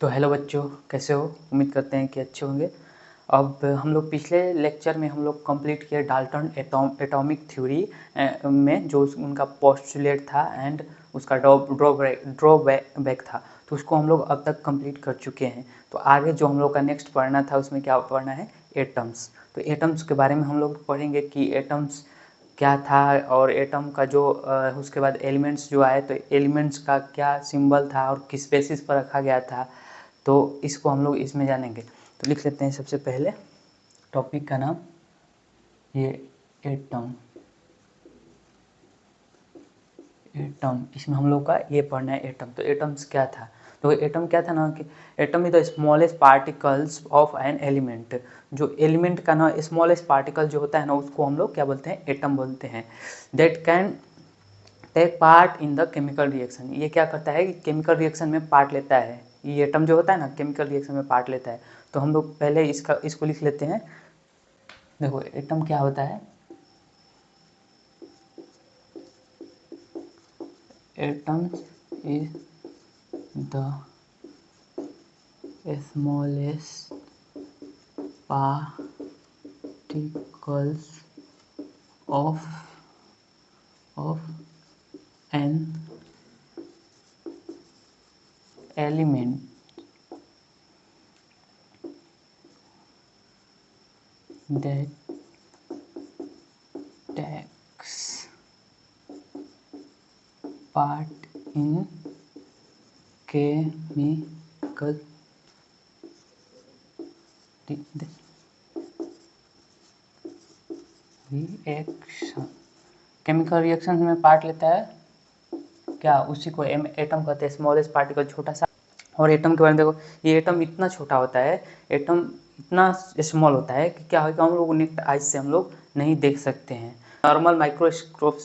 तो हेलो बच्चों, कैसे हो? उम्मीद करते हैं कि अच्छे होंगे। अब हम लोग पिछले लेक्चर में हम लोग कंप्लीट किए डाल्टन एटॉमिक थ्योरी में जो उनका पोस्टुलेट था एंड उसका ड्रॉबैक था, तो उसको हम लोग अब तक कंप्लीट कर चुके हैं। तो आगे जो हम लोग का नेक्स्ट पढ़ना था उसमें क्या पढ़ना है? एटम्स। तो एटम्स के बारे में हम लोग पढ़ेंगे कि एटम्स क्या था और एटम का जो उसके बाद एलिमेंट्स जो आए तो एलिमेंट्स का क्या सिंबल था और किस बेसिस पर रखा गया था, तो इसको हम लोग इसमें जानेंगे। तो लिख लेते हैं सबसे पहले टॉपिक का नाम, ये एटम। इसमें हम लोग का ये पढ़ना है एटम। तो एटम्स क्या था? तो एटम क्या था ना कि atom is the smallest particles of an element. जो एलिमेंट का ना स्मॉलेस्ट पार्टिकल जो होता है ना उसको हम लोग क्या बोलते हैं? एटम बोलते हैं। That can take part in the chemical reaction. ये क्या करता है कि केमिकल रिएक्शन में पार्ट लेता है। ये एटम जो होता है ना केमिकल रिएक्शन में पार्ट लेता है। तो हम लोग पहले इसको लिख लेते हैं। देखो एटम क्या होता है? Atom is the smallest particles of an element that takes part in chemical reaction. Chemical reaction में पार्ट लेता है क्या? उसी को एटम कहते हैं, स्मॉलेस्ट पार्टिकल, छोटा सा। और एटम के बारे में देखो, ये एटम इतना छोटा होता है, एटम इतना स्मॉल होता है कि क्या होगा, हम लोग नेक्ट आइज से हम लोग नहीं देख सकते हैं। नॉर्मल माइक्रोस्कोप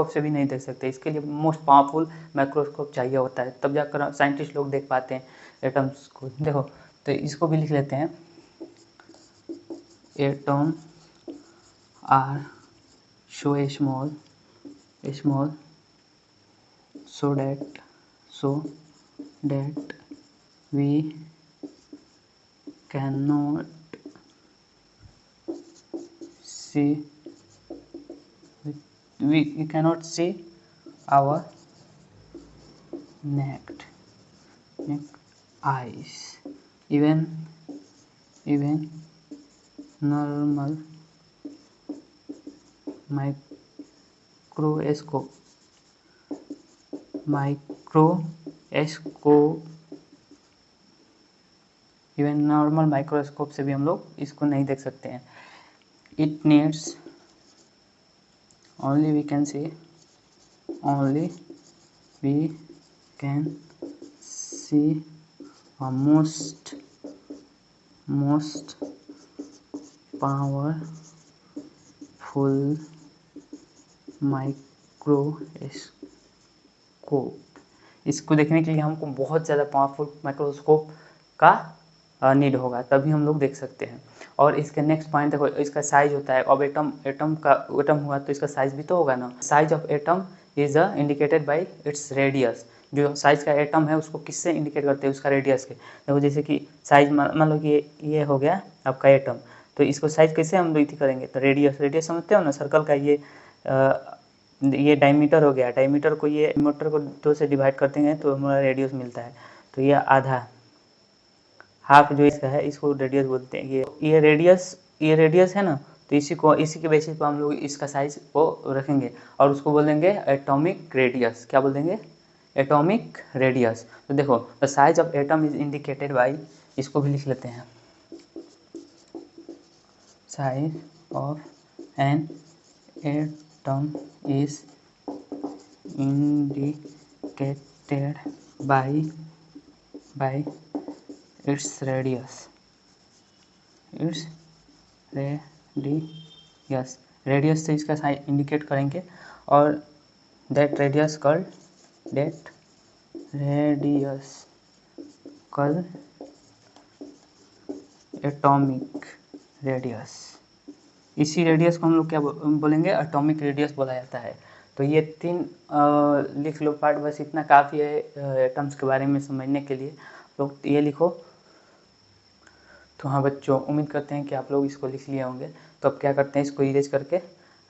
से भी नहीं देख सकते। इसके लिए मोस्ट पावरफुल माइक्रोस्कोप चाहिए होता है, तब जाकर साइंटिस्ट लोग देख पाते हैं एटम्स को। देखो तो इसको भी लिख लेते हैं। Atom are so small so that we cannot see our naked eyes. Even normal microscope से भी हम लोग इसको नहीं देख सकते हैं। It needs only we can see a most powerful microscope. इसको देखने के लिए हमको बहुत ज़्यादा पावरफुल माइक्रोस्कोप का नीड होगा, तभी हम लोग देख सकते हैं। और इसके नेक्स्ट पॉइंट देखो, इसका साइज होता है। अब एटम हुआ तो इसका साइज भी तो होगा ना। Size of atom is indicated by its radius. जो साइज का एटम है उसको किससे इंडिकेट करते हैं? उसका रेडियस के। देखो जैसे कि साइज मान लो कि ये हो गया आपका एटम, तो इसको साइज कैसे हम लोग करेंगे? तो रेडियस समझते हो ना, सर्कल का ये डायमीटर हो गया। डायमीटर को ये मीटर को 2 से डिवाइड करते हैं तो हमारा रेडियस मिलता है। तो ये आधा हाफ जो इसका है इसको रेडियस बोलते हैं। ये रेडियस है ना, तो इसी के बेसिस पर हम लोग इसका साइज को रखेंगे और उसको बोलेंगे एटॉमिक रेडियस। क्या बोल देंगे? Atomic radius. तो देखो the size of atom is indicated by, इसको भी लिख लेते हैं। Size of an atom is indicated by its radius से इसका साइज इंडिकेट करेंगे। और दैट रेडियस कल एटॉमिक रेडियस। इसी रेडियस को हम लोग क्या बोलेंगे? एटॉमिक रेडियस बोला जाता है। तो ये 3 लिख लो पार्ट, बस इतना काफ़ी है एटम्स के बारे में समझने के लिए। लोग ये लिखो। तो हाँ बच्चों, उम्मीद करते हैं कि आप लोग इसको लिख लिए होंगे। तो अब क्या करते हैं, इसको इरेज करके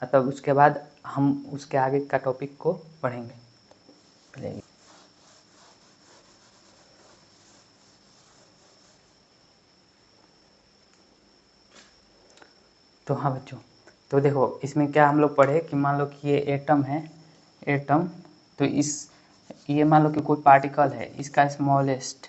तब उसके बाद हम उसके आगे का टॉपिक को पढ़ेंगे। तो हाँ बच्चों, तो देखो इसमें क्या हम लोग पढ़े कि मान लो कि ये एटम है, एटम। तो ये मान लो कि कोई पार्टिकल है, इसका स्मॉलेस्ट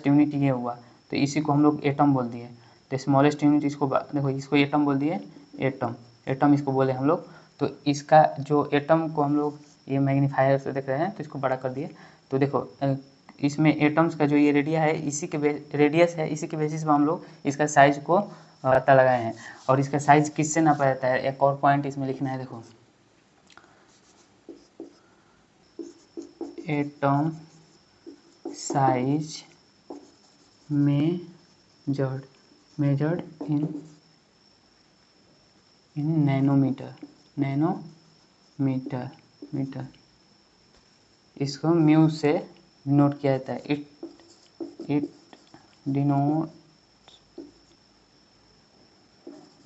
यूनिट ये हुआ, तो इसी को हम लोग एटम बोल दिए। तो स्मॉलेस्ट यूनिट इसको देखो, इसको एटम बोल दिए, एटम इसको बोले हम लोग। तो इसका जो एटम को हम लोग ये मैग्नीफायर से देख रहे हैं, तो इसको बड़ा कर दिए। तो देखो इसमें एटम्स का जो ये रेडिया है, रेडियस है, इसी के बेसिस पर हम लोग इसका साइज को पता लगाए हैं। और इसका साइज किससे नापा जाता है, एक और पॉइंट इसमें लिखना है। देखो atom size measured in nanometre, metre. इसको म्यू से डिनोट किया जाता है। It denote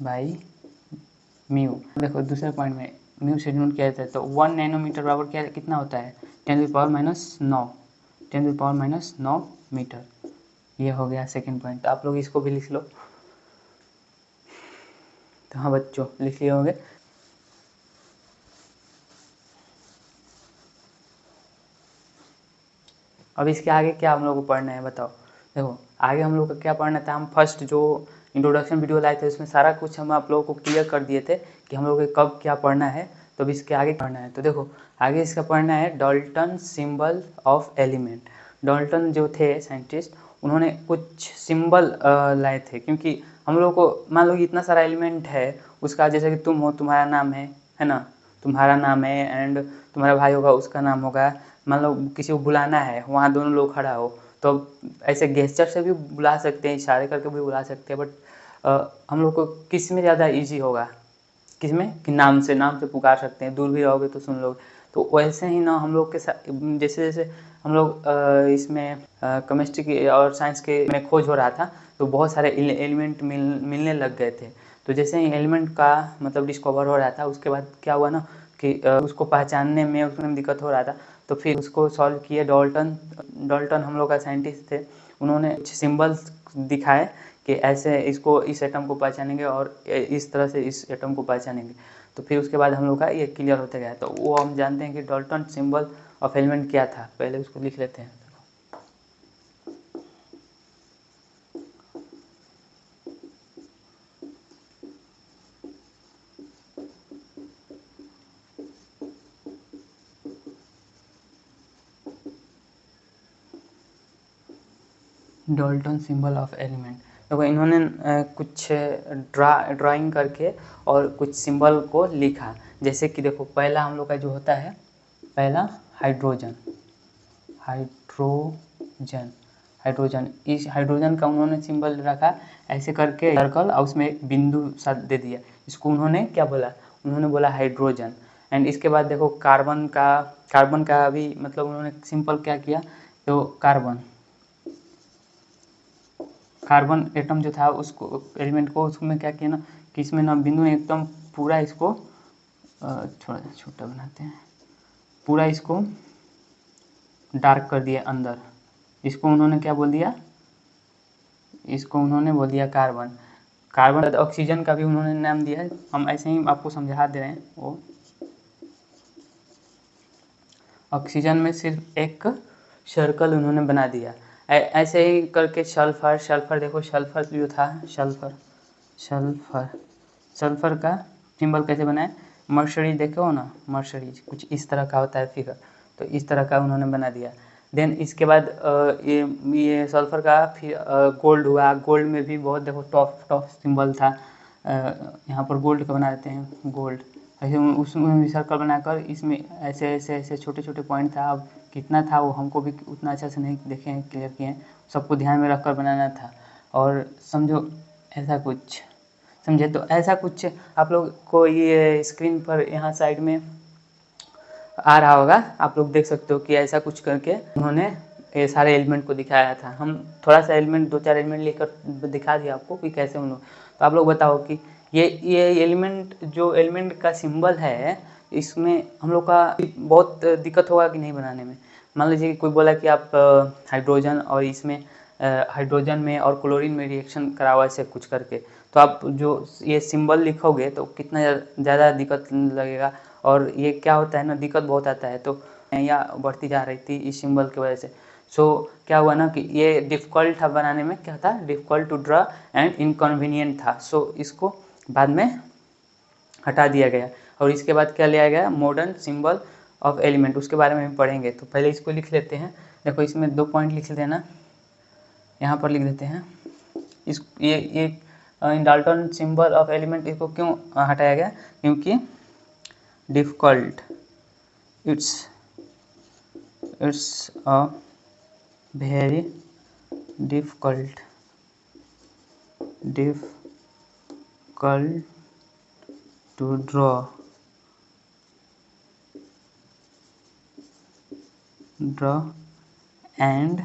by mu. देखो दूसरे पॉइंट में म्यू से डिनोट किया जाता है। तो 1 नैनोमीटर बराबर क्या कितना होता है, 10⁻⁹ मीटर। ये हो गया सेकंड पॉइंट। तो आप लोग इसको भी लिख लो। तो हाँ बच्चों, लिख लिए होंगे। अब इसके आगे क्या हम लोग को पढ़ना है बताओ। देखो आगे हम लोग को क्या पढ़ना था, हम फर्स्ट जो इंट्रोडक्शन वीडियो लाए थे उसमें सारा कुछ हम आप लोगों को क्लियर कर दिए थे कि हम लोग को कब क्या पढ़ना है। तो अब इसके आगे पढ़ना है। तो देखो आगे इसका पढ़ना है Dalton symbol of element. Dalton जो थे साइंटिस्ट, उन्होंने कुछ सिंबल लाए थे, क्योंकि हम लोग को मान लो कि इतना सारा एलिमेंट है उसका, जैसे कि तुम हो, तुम्हारा नाम है ना, तुम्हारा नाम है, एंड तुम्हारा भाई होगा उसका नाम होगा। मान लो किसी को बुलाना है, वहाँ दोनों लोग खड़ा हो, तो ऐसे गेस्चर से भी बुला सकते हैं, इशारे करके भी बुला सकते हैं। बट हम लोग को किस में ज़्यादा इजी होगा, किस में कि नाम से पुकार सकते हैं, दूर भी रहोगे तो सुन लोगे। तो वैसे ही ना हम लोग के साथ, जैसे जैसे हम लोग इसमें केमिस्ट्री की और साइंस के में खोज हो रहा था, तो बहुत सारे एलिमेंट मिलने लग गए थे। तो जैसे ही एलिमेंट का मतलब डिस्कवर हो रहा था, उसके बाद क्या हुआ ना कि उसको पहचानने में उसमें दिक्कत हो रहा था। तो फिर उसको सॉल्व किए डाल्टन हम लोग का साइंटिस्ट थे। उन्होंने कुछ सिंबल्स दिखाए कि ऐसे इसको, इस एटम को पहचानेंगे और इस तरह से इस एटम को पहचानेंगे। तो फिर उसके बाद हम लोग का ये क्लियर होते गया। तो वो हम जानते हैं कि डाल्टन सिंबल ऑफ एलिमेंट क्या था। पहले उसको लिख लेते हैं। Dalton symbol of element. देखो इन्होंने कुछ ड्राइंग करके और कुछ सिंबल को लिखा। जैसे कि देखो पहला हम लोग का जो होता है, पहला हाइड्रोजन। इस हाइड्रोजन का उन्होंने सिंबल रखा ऐसे करके सर्कल, और उसमें एक बिंदु सा दे दिया। इसको उन्होंने क्या बोला, उन्होंने बोला हाइड्रोजन। एंड इसके बाद देखो कार्बन का भी मतलब उन्होंने सिंपल क्या किया, तो कार्बन एटम जो था उसको, एलिमेंट को, उसमें क्या किया ना कि इसमें ना बिंदु ने एकदम पूरा इसको थोड़ा छोटा बनाते हैं, पूरा इसको डार्क कर दिया अंदर। इसको उन्होंने क्या बोल दिया, इसको उन्होंने बोल दिया कार्बन। ऑक्सीजन का भी उन्होंने नाम दिया है, हम ऐसे ही आपको समझा दे रहे हैं। वो ऑक्सीजन में सिर्फ एक सर्कल उन्होंने बना दिया। ऐसे ही करके सल्फर देखो, सल्फर जो था, सल्फर का सिंबल कैसे बनाए, मर्सरी देखो ना, मर्सरी कुछ इस तरह का होता है फिगर, तो इस तरह का उन्होंने बना दिया। देन इसके बाद ये सल्फर का फिर गोल्ड हुआ। गोल्ड में भी बहुत देखो टॉप सिंबल था। यहाँ पर गोल्ड का बना देते हैं, गोल्ड। ऐसे उसमें भी सर्कल बनाकर इसमें ऐसे छोटे छोटे पॉइंट था। अब कितना था वो हमको भी उतना अच्छा से नहीं देखे हैं, क्लियर किए हैं, सबको ध्यान में रखकर बनाना था। और समझो ऐसा कुछ, समझे तो ऐसा कुछ आप लोग को ये स्क्रीन पर यहाँ साइड में आ रहा होगा, आप लोग देख सकते हो कि ऐसा कुछ करके उन्होंने ये सारे एलिमेंट को दिखाया था। हम थोड़ा सा एलिमेंट 2-4 एलिमेंट लेकर दिखा दिया आपको कि कैसे हम लोग। तो आप लोग बताओ कि ये एलिमेंट, जो एलिमेंट का सिंबल है, इसमें हम लोग का बहुत दिक्कत होगा कि नहीं बनाने में। मान लीजिए कोई बोला कि आप हाइड्रोजन और इसमें हाइड्रोजन में और क्लोरीन में रिएक्शन कराओ ऐसे कुछ करके, तो आप जो ये सिंबल लिखोगे तो कितना ज़्यादा दिक्कत लगेगा। और ये क्या होता है ना, दिक्कत बहुत आता है। तो या बढ़ती जा रही थी इस सिंबल की वजह से। सो क्या हुआ ना कि ये डिफ़िकल्ट था बनाने में, क्या था, difficult to draw and inconvenient था। सो इसको बाद में हटा दिया गया। और इसके बाद क्या लिया गया, मॉडर्न सिंबल ऑफ एलिमेंट, उसके बारे में भी पढ़ेंगे। तो पहले इसको लिख लेते हैं। देखो इसमें 2 पॉइंट लिख लेते हैं ना, यहाँ पर लिख देते हैं। इस ये डाल्टन सिंबल ऑफ एलिमेंट, इसको क्यों हटाया गया, क्योंकि difficult, it's a very difficult to draw and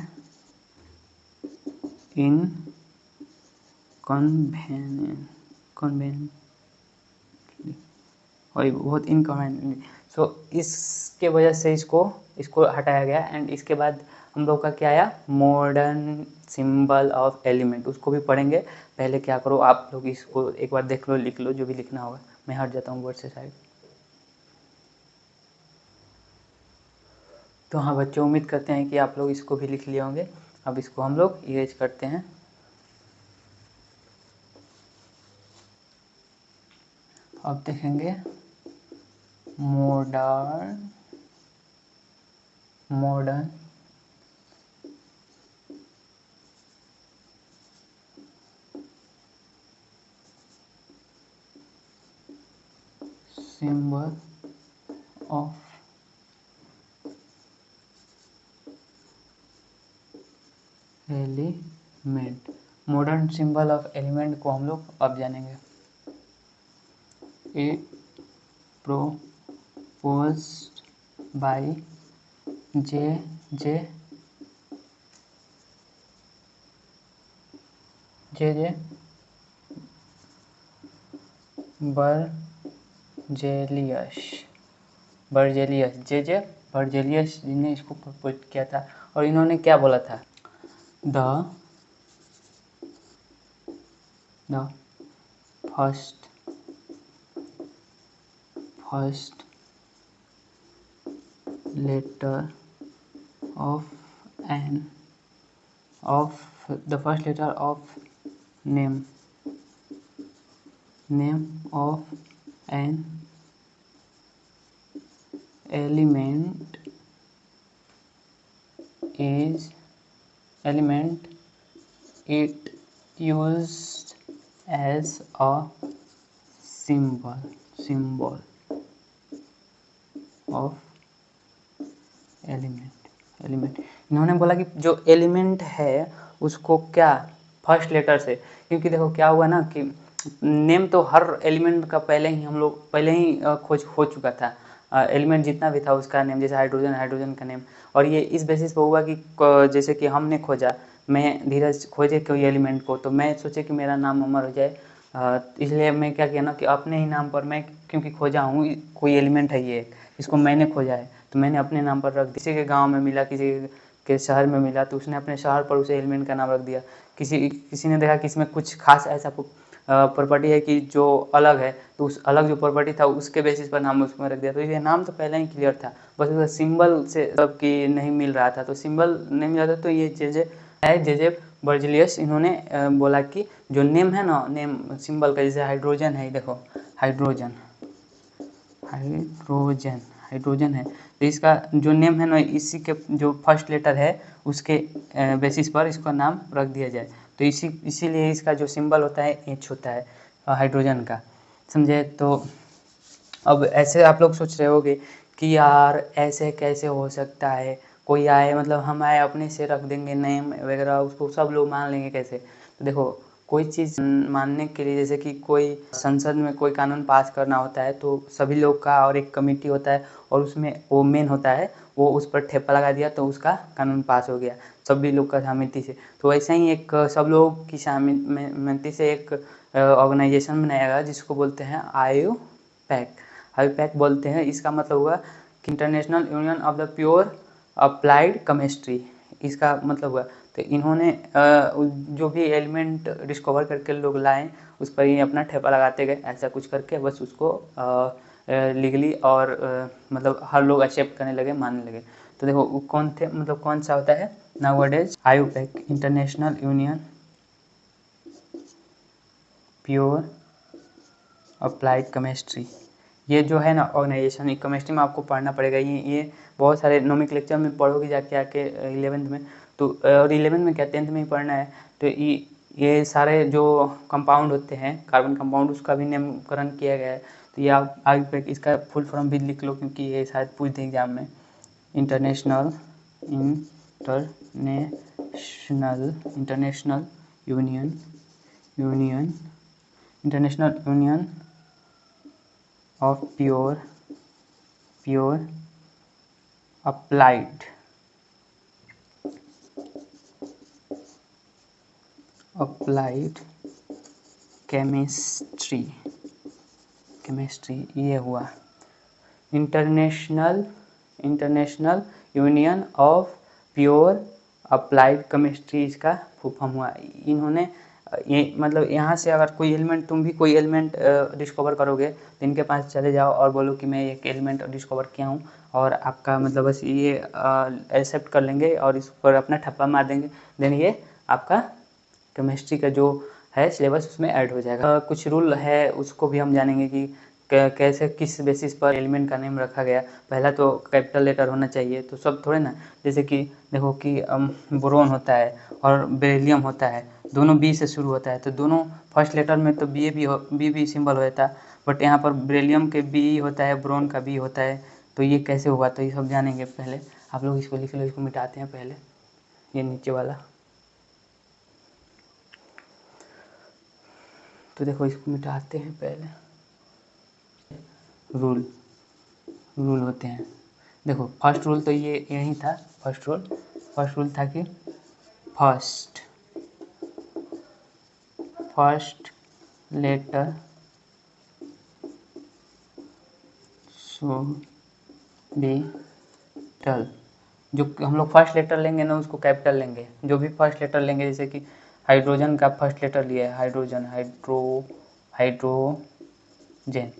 inconveniently, और बहुत इनकन्वीनियंटली। सो इसके वजह से इसको हटाया गया। एंड इसके बाद हम लोग का क्या आया, मॉडर्न सिंबल ऑफ एलिमेंट, उसको भी पढ़ेंगे। पहले क्या करो, आप लोग इसको एक बार देख लो, लिख लो जो भी लिखना होगा। मैं हट जाता हूँ बोर्ड से साइड। तो हाँ बच्चों, उम्मीद करते हैं कि आप लोग इसको भी लिख लिए होंगे। अब इसको हम लोग इरेज करते हैं। अब देखेंगे modern symbol of element. Modern symbol of element को हम लोग अब जानेंगे। ए proposed by J.J. बर्जेलियस जी ने इसको प्रपोज किया था। और इन्होंने क्या बोला था, the first letter of name of an element it used as a symbol of element. इन्होंने बोला कि जो एलिमेंट है उसको क्या, फर्स्ट लेटर से। क्योंकि देखो क्या हुआ ना कि नेम तो हर एलिमेंट का पहले ही खोज हो चुका था। एलिमेंट जितना भी था उसका नेम, जैसे हाइड्रोजन का नेम। और ये इस बेसिस पर हुआ कि जैसे कि हमने खोजा, मैं धीरज खोजे कोई एलिमेंट को, तो मैं सोचे कि मेरा नाम अमर हो जाए। इसलिए मैं क्या किया ना कि अपने ही नाम पर, मैं क्योंकि खोजा हूँ कोई एलिमेंट है ये, इसको मैंने खोजा है, तो मैंने अपने नाम पर रख दिया। किसी के गांव में मिला, किसी के शहर में मिला, तो उसने अपने शहर पर उस एलिमेंट का नाम रख दिया। किसी ने देखा कि इसमें कुछ खास ऐसा प्रॉपर्टी है कि जो अलग है, तो उस अलग जो प्रॉपर्टी था उसके बेसिस पर नाम उसमें रख दिया। तो ये नाम तो पहले ही क्लियर था, बस उसका सिंबल से सब की नहीं मिल रहा था। तो सिंबल नहीं मिल रहा था, तो ये जे बर्जेलियस, इन्होंने बोला कि जो नेम है ना, नेम सिंबल का, जैसे हाइड्रोजन है, देखो हाइड्रोजन है, तो इसका जो नेम है ना, इसी के जो फर्स्ट लेटर है उसके बेसिस पर इसका नाम रख दिया जाए। तो इसीलिए इसका जो सिंबल होता है एच होता है हाइड्रोजन का, समझे। तो अब ऐसे आप लोग सोच रहे होगे कि यार ऐसे कैसे हो सकता है, कोई आए, मतलब हम आए अपने से रख देंगे नेम वगैरह, उसको सब लोग मान लेंगे कैसे। तो देखो कोई चीज़ मानने के लिए, जैसे कि कोई संसद में कोई कानून पास करना होता है तो सभी लोग का और एक कमेटी होता है और उसमें वो मेन होता है, वो उस पर ठेपा लगा दिया तो उसका कानून पास हो गया सभी लोग का सहमति से। तो वैसे ही एक सब लोग की सहमति से एक ऑर्गेनाइजेशन बनाया गया जिसको बोलते हैं आईयूपैक। आईयूपैक बोलते हैं, इसका मतलब हुआ कि international union of the pure applied chemistry, इसका मतलब हुआ। तो इन्होंने जो भी एलिमेंट डिस्कवर करके लोग लाए उस पर ही अपना ठेपा लगाते गए, ऐसा कुछ करके बस उसको लीगली और मतलब हर लोग एक्सेप्ट करने लगे, मानने लगे। तो देखो वो कौन थे, मतलब कौन सा होता है nowadays, IUPAC, international union pure applied chemistry. ये जो है ना ऑर्गेनाइजेशन, केमिस्ट्री में आपको पढ़ना पड़ेगा, ये बहुत सारे नोमेनक्लेचर में पढ़ोगे जाके आके 11th में, तो और 11th में क्या 10th में ही पढ़ना है। तो ये सारे जो कंपाउंड होते हैं कार्बन कंपाउंड, उसका भी नामकरण किया गया है। तो ये आप आगे इसका फुल फॉर्म भी लिख लो क्योंकि ये शायद पूछ दें एग्जाम में। International union of pure applied chemistry, ये हुआ international union of pure applied chemistry, इसका फुल फॉर्म हुआ। इन्होंने ये मतलब यहाँ से अगर कोई एलिमेंट, तुम भी कोई एलिमेंट डिस्कवर करोगे तो इनके पास चले जाओ और बोलो कि मैं एक एलिमेंट डिस्कवर किया हूँ, और आपका मतलब बस ये एक्सेप्ट कर लेंगे और इस पर अपना ठप्पा मार देंगे, देन ये आपका केमिस्ट्री का जो है सिलेबस उसमें ऐड हो जाएगा। कुछ रूल है उसको भी हम जानेंगे कि कैसे किस बेसिस पर एलिमेंट का नेम रखा गया। पहला तो कैपिटल लेटर होना चाहिए, तो सब थोड़े ना, जैसे कि देखो कि बोरोन होता है और बेरिलियम होता है, दोनों बी से शुरू होता है, तो दोनों फर्स्ट लेटर में तो बी सिंबल होता है, बट यहाँ पर बेरिलियम के बी होता है, बोरोन का बी होता है, तो ये कैसे हुआ, तो ये सब जानेंगे। पहले आप लोग इसको लिख लो, इसको मिटाते हैं पहले, ये नीचे वाला। तो देखो इसको मिटाते हैं पहले। रूल होते हैं, देखो फर्स्ट रूल तो ये यही था। फर्स्ट रूल था कि first letter should be capital. जो हम लोग फर्स्ट लेटर लेंगे ना उसको कैपिटल लेंगे, जो भी फर्स्ट लेटर लेंगे, जैसे कि हाइड्रोजन का फर्स्ट लेटर लिया है हाइड्रोजन, हाइड्रोजन,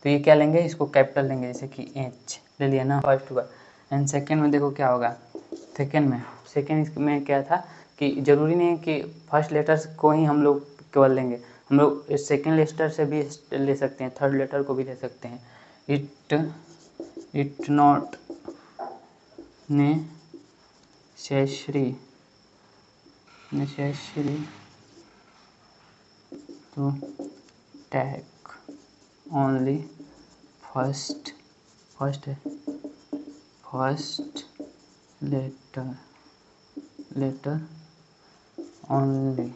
तो ये क्या लेंगे, इसको कैपिटल लेंगे, जैसे कि एच ले लिया ना, फर्स्ट हुआ। एंड सेकेंड में देखो क्या होगा, सेकेंड में क्या था कि ज़रूरी नहीं है कि फर्स्ट लेटर्स को ही हम लोग केवल लेंगे, हम लोग सेकेंड लेटर से भी ले सकते हैं, थर्ड लेटर को भी ले सकते हैं। It not necessary to take only first letter only.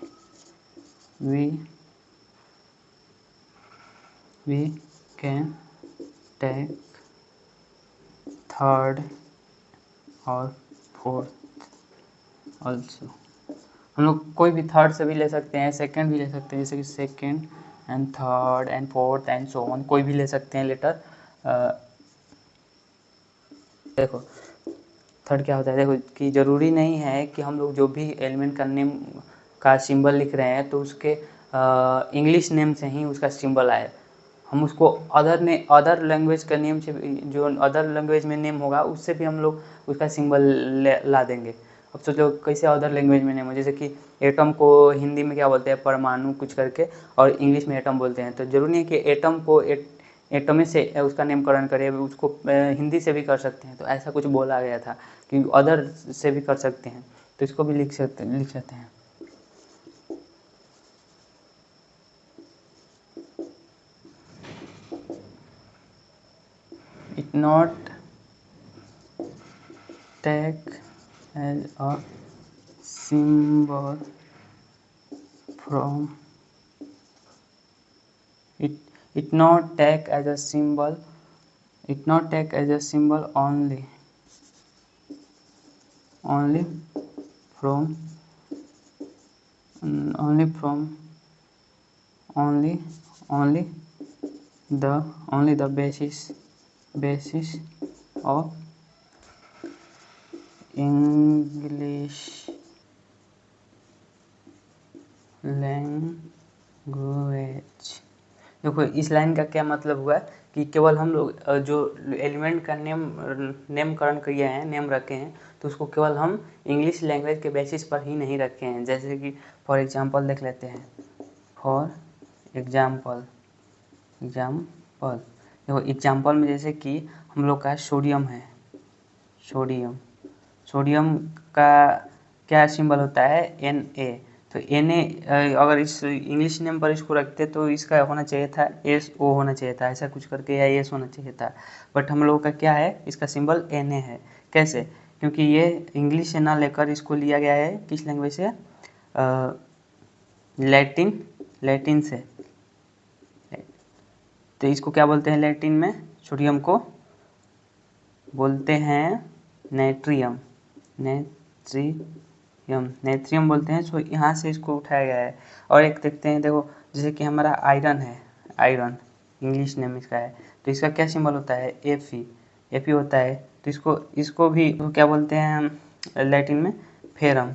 We can take third और फोर्थ ऑल्सो। हम लोग कोई भी थर्ड से भी ले सकते हैं, सेकंड भी ले सकते हैं, जैसे कि second and third and fourth and so on, कोई भी ले सकते हैं लेटर। देखो थर्ड क्या होता है, देखो कि ज़रूरी नहीं है कि हम लोग जो भी एलिमेंट का नेम का सिंबल लिख रहे हैं तो उसके इंग्लिश नेम से ही उसका सिंबल आए, हम उसको अदर लैंग्वेज का नेम से, जो अदर लैंग्वेज में नेम होगा उससे भी हम लोग उसका सिंबल ला देंगे। अब सोचो कैसे अदर लैंग्वेज में नेम हो, जैसे कि एटम को हिंदी में क्या बोलते हैं, परमाणु कुछ करके, और इंग्लिश में एटम बोलते हैं, तो जरूरी नहीं कि एटम को एटम से उसका नामकरण करें, उसको हिंदी से भी कर सकते हैं, तो ऐसा कुछ बोला गया था कि अदर से भी कर सकते हैं, तो इसको भी लिख सकते हैं। It not take as a symbol from it not take as a symbol, it not take as a symbol only from only from only the basis of English language. देखो इस लाइन का क्या मतलब हुआ कि केवल हम लोग जो एलिमेंट का नेमकरण किए हैं, नेम रखे हैं, तो उसको केवल हम इंग्लिश लैंग्वेज के बेसिस पर ही नहीं रखे हैं। जैसे कि फॉर एग्जांपल देख लेते हैं, फॉर एग्जांपल देखो एग्जांपल में जैसे कि हम लोग का सोडियम है, सोडियम का क्या सिंबल होता है, Na। तो Na अगर इस इंग्लिश नेम पर इसको रखते तो इसका होना चाहिए था SO होना चाहिए था, ऐसा कुछ करके, या S होना चाहिए था। बट हम लोगों का क्या है, इसका सिंबल Na है। कैसे? क्योंकि ये इंग्लिश से ना लेकर इसको लिया गया है किस लैंग्वेज से, लैटिन से। तो इसको क्या बोलते हैं लैटिन में, सोडियम को बोलते हैं नेट्रियम बोलते हैं। सो यहाँ से इसको उठाया गया है। और एक देखते हैं, देखो जैसे कि हमारा आयरन है, आयरन इंग्लिश नेम इसका है, तो इसका क्या सिंबल होता है, Fe होता है। तो इसको भी तो क्या बोलते हैं हम लैटिन में, फेरम।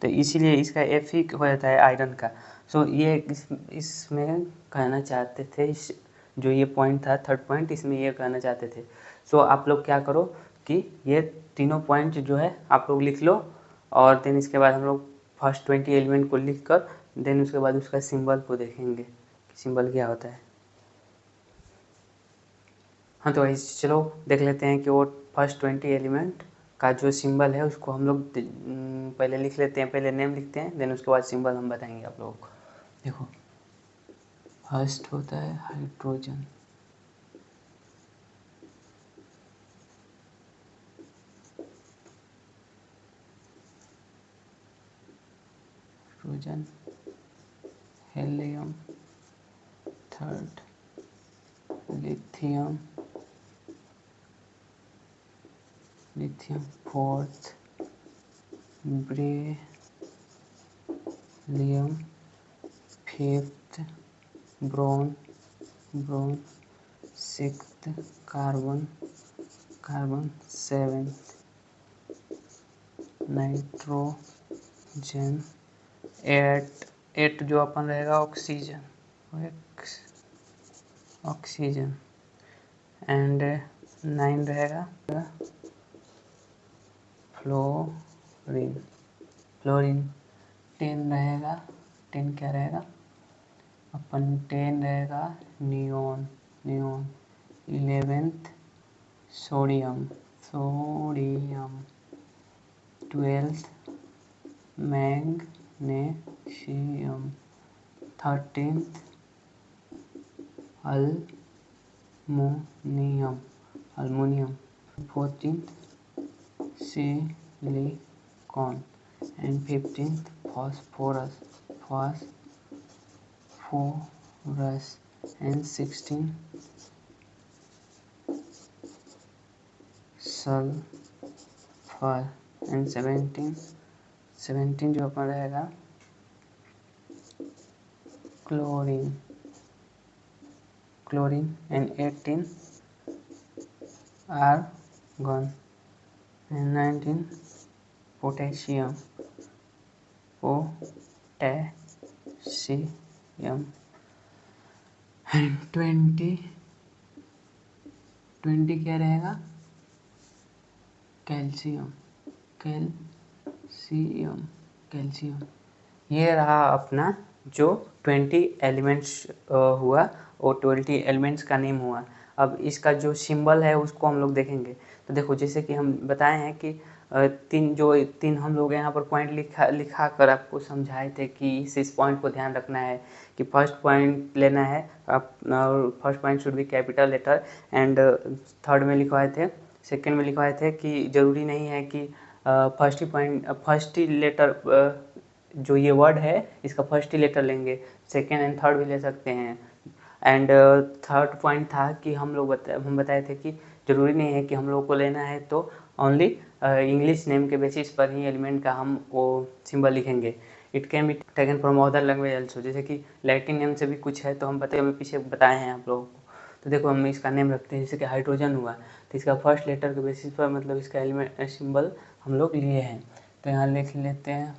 तो इसीलिए इसका Fe हो जाता है आयरन का। सो ये इसमें कहना चाहते थे, जो ये पॉइंट था, थर्ड पॉइंट, इसमें ये कहना चाहते थे। सो आप लोग क्या करो कि ये तीनों पॉइंट जो है आप लोग लिख लो, और देन इसके बाद हम लोग फर्स्ट 20 एलिमेंट को लिख कर देन उसके बाद उसका सिंबल को देखेंगे कि सिंबल क्या होता है। हाँ तो चलो देख लेते हैं कि वो फर्स्ट 20 एलिमेंट का जो सिंबल है उसको हम लोग पहले लिख लेते हैं, पहले नेम लिखते हैं, देन उसके बाद सिंबल हम बताएंगे आप लोगों को। देखो फर्स्ट होता है hydrogen, helium, third lithium, fourth beryllium, fifth boron, sixth carbon, seventh nitrogen, eight जो अपन रहेगा ऑक्सीजन, एंड 9 रहेगा फ्लोरीन। 10 रहेगा, 10 क्या रहेगा अपन, 10 रहेगा neon. 11th sodium. 12th magnesium. 13th aluminium. 14th silicon, and 15th phosphorus, and 16th sulphur, and 17 जो अपन रहेगा chlorine, and 18 argon, and 19 potassium, and 20 क्या रहेगा, कैल्शियम। ये रहा अपना जो 20 एलिमेंट्स हुआ, और 20 एलिमेंट्स का नेम हुआ। अब इसका जो सिंबल है उसको हम लोग देखेंगे। तो देखो जैसे कि हम बताए हैं कि तीन हम लोग यहाँ पर पॉइंट लिखा कर आपको समझाए थे कि इस पॉइंट को ध्यान रखना है कि फर्स्ट पॉइंट लेना है आप, first point should be capital letter, and third में लिखवाए थे, सेकंड में लिखवाए थे कि ज़रूरी नहीं है कि फर्स्ट ही लेटर जो ये वर्ड है इसका फर्स्ट ही लेटर लेंगे, सेकेंड एंड थर्ड भी ले सकते हैं। एंड थर्ड पॉइंट था कि हम बताए थे कि ज़रूरी नहीं है कि हम लोग को लेना है तो ओनली इंग्लिश नेम के बेसिस पर ही एलिमेंट का हम वो सिंबल लिखेंगे। It can be taken from other language also, जैसे कि लैटिन नेम से भी कुछ है तो हम पीछे बताए हैं आप लोगों को। तो देखो हम इसका नेम रखते हैं, जैसे कि हाइड्रोजन हुआ तो इसका फर्स्ट लेटर के बेसिस पर मतलब इसका एलिमेंट सिंबल हम लोग लिए हैं। तो यहाँ लिख लेते हैं,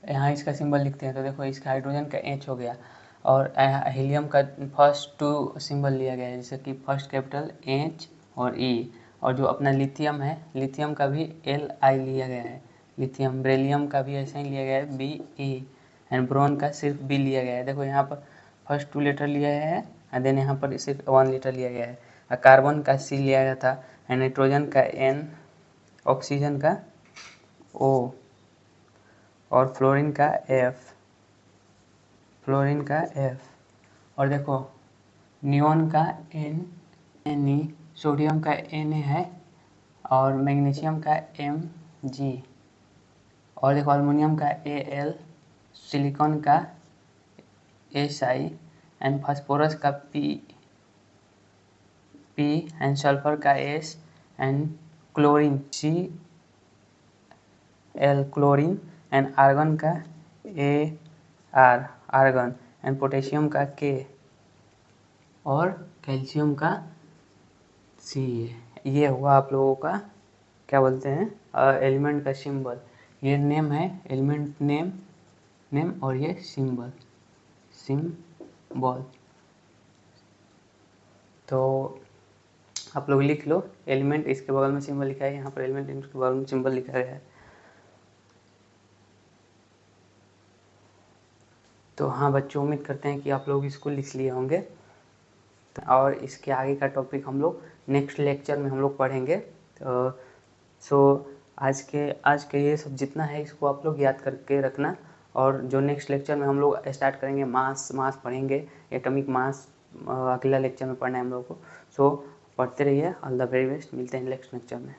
यहाँ इसका सिंबल लिखते हैं। तो देखो इसका हाइड्रोजन का H हो गया और हीलियम का फर्स्ट 2 सिंबल लिया गया है, जैसे कि फर्स्ट कैपिटल H और E। और जो अपना लिथियम है, लिथियम का भी Li लिया गया है। लिथियम, बेरिलियम का भी ऐसा ही लिया गया है Be, एंड ब्रोन का सिर्फ B लिया गया है। देखो यहाँ पर फर्स्ट 2 लेटर लिया है और देन यहाँ पर सिर्फ 1 लेटर लिया गया है। कार्बन का C लिया गया था, एंड नाइट्रोजन का N, ऑक्सीजन का O और फ्लोरीन का F। और देखो नियोन का Ne, सोडियम का Na है और मैग्नीशियम का Mg। और देखो अल्युमिनियम का Al, सिलिकॉन का Si एंड फास्फोरस का P एंड सल्फर का S and chlorine Cl, chlorine and argon का Ar, आर्गन एंड पोटेशियम का K और कैल्शियम का C। ये हुआ आप लोगों का क्या बोलते हैं एलिमेंट का सिंबल। ये नेम है, एलिमेंट नेम और ये सिंबल। तो आप लोग लिख लो, एलिमेंट इसके बगल में सिंबल लिखा है, यहाँ पर एलिमेंट इसके बगल में सिंबल लिखा गया है। तो हाँ बच्चों, उम्मीद करते हैं कि आप लोग इसको लिख लिए होंगे और इसके आगे का टॉपिक हम लोग नेक्स्ट लेक्चर में हम लोग पढ़ेंगे। तो आज के ये सब जितना है इसको आप लोग याद करके रखना। और जो नेक्स्ट लेक्चर में हम लोग स्टार्ट करेंगे मास पढ़ेंगे, एटॉमिक मास अगला लेक्चर में पढ़ना है हम लोग को। सो पढ़ते रहिए, ऑल द वेरी बेस्ट, मिलते हैं नेक्स्ट लेक्चर में।